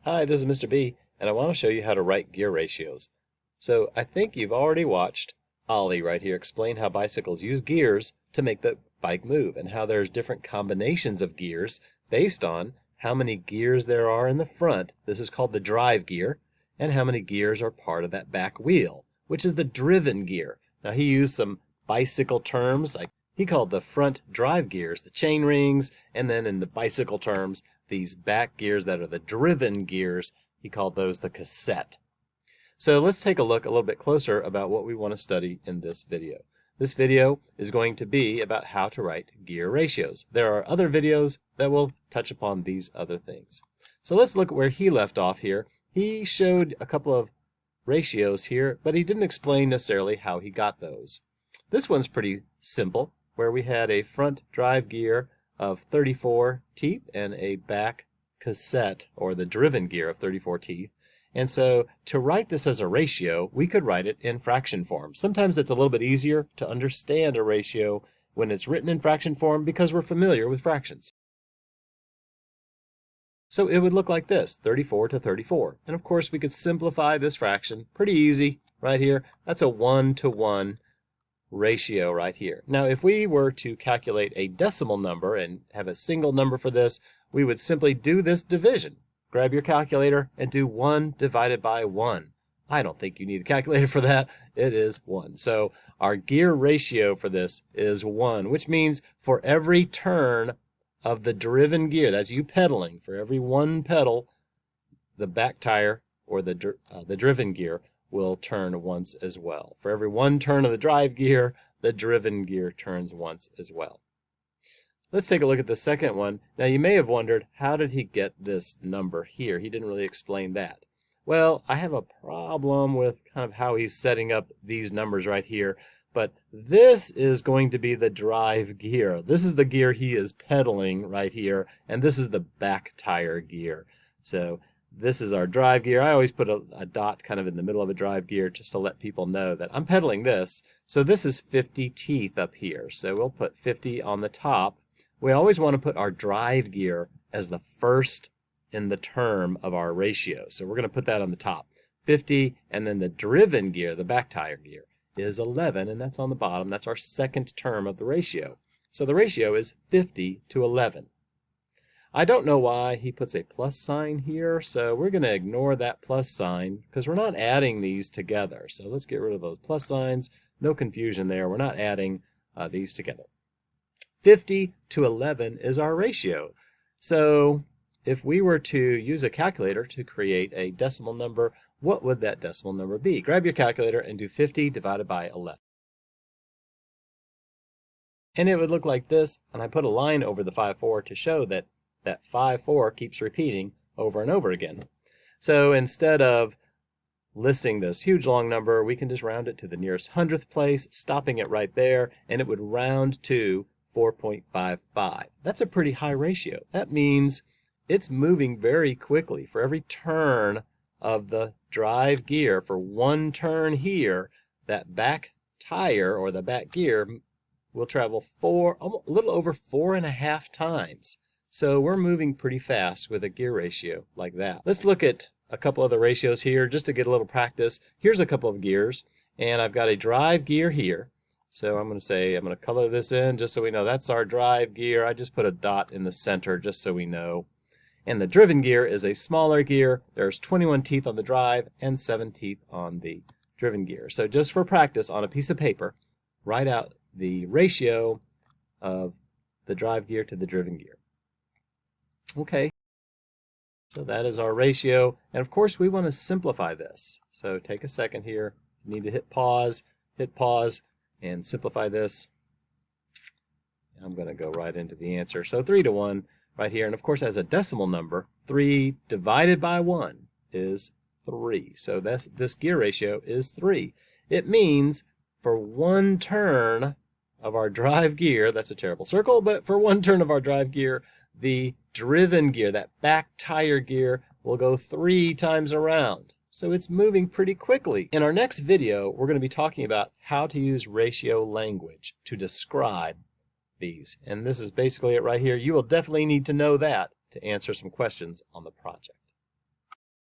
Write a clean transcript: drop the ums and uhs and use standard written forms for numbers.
Hi, this is Mr. B, and I want to show you how to write gear ratios. So I think you've already watched Ollie right here explain how bicycles use gears to make the bike move and how there's different combinations of gears based on how many gears there are in the front. This is called the drive gear, and how many gears are part of that back wheel, which is the driven gear. Now he used some bicycle terms, like he called the front drive gears the chain rings, and then in the bicycle terms, these back gears that are the driven gears, he called those the cassette. So let's take a look a little bit closer about what we want to study in this video. This video is going to be about how to write gear ratios. There are other videos that will touch upon these other things. So let's look at where he left off here. He showed a couple of ratios here, but he didn't explain necessarily how he got those. This one's pretty simple, where we had a front drive gear of 34 teeth and a back cassette, or the driven gear, of 34 teeth. And so to write this as a ratio, we could write it in fraction form. Sometimes it's a little bit easier to understand a ratio when it's written in fraction form because we're familiar with fractions. So it would look like this, 34 to 34. And of course we could simplify this fraction pretty easy right here. That's a 1-to-1 ratio right here. Now if we were to calculate a decimal number and have a single number for this, we would simply do this division. Grab your calculator and do 1 divided by 1. I don't think you need a calculator for that. It is 1. So our gear ratio for this is 1, which means for every turn of the driven gear, that's you pedaling, for every one pedal, the back tire or the driven gear will turn once as well. For every one turn of the drive gear, the driven gear turns once as well. Let's take a look at the second one. Now you may have wondered, how did he get this number here? He didn't really explain that. Well, I have a problem with kind of how he's setting up these numbers right here, but this is going to be the drive gear. This is the gear he is pedaling right here, and this is the back tire gear. So this is our drive gear. I always put a dot kind of in the middle of a drive gear just to let people know that I'm pedaling this. So this is 50 teeth up here. So we'll put 50 on the top. We always want to put our drive gear as the first in the term of our ratio. So we're going to put that on the top. 50, and then the driven gear, the back tire gear, is 11, and that's on the bottom. That's our second term of the ratio. So the ratio is 50 to 11. I don't know why he puts a plus sign here, so we're going to ignore that plus sign because we're not adding these together. So let's get rid of those plus signs. No confusion there. We're not adding these together. 50 to 11 is our ratio. So if we were to use a calculator to create a decimal number, what would that decimal number be? Grab your calculator and do 50 divided by 11. And it would look like this, and I put a line over the 5-4 to show that that 5-4 keeps repeating over and over again. So instead of listing this huge long number, we can just round it to the nearest hundredth place, stopping it right there, and it would round to 4.55. That's a pretty high ratio. That means it's moving very quickly. For every turn of the drive gear, for one turn here, that back tire or the back gear will travel a little over 4.5 times. So we're moving pretty fast with a gear ratio like that. Let's look at a couple other ratios here just to get a little practice. Here's a couple of gears, and I've got a drive gear here. So I'm going to color this in just so we know that's our drive gear. I just put a dot in the center just so we know. And the driven gear is a smaller gear. There's 21 teeth on the drive and 7 teeth on the driven gear. So just for practice, on a piece of paper, write out the ratio of the drive gear to the driven gear. Okay, so that is our ratio. And of course, we want to simplify this. So take a second here. You need to hit pause, and simplify this. I'm going to go right into the answer. So 3 to 1 right here. And of course, as a decimal number, 3 divided by 1 is 3. So this gear ratio is 3. It means for one turn of our drive gear, that's a terrible circle, but for one turn of our drive gear, the driven gear, that back tire gear, will go 3 times around. So it's moving pretty quickly. In our next video, we're going to be talking about how to use ratio language to describe these. And this is basically it right here. You will definitely need to know that to answer some questions on the project.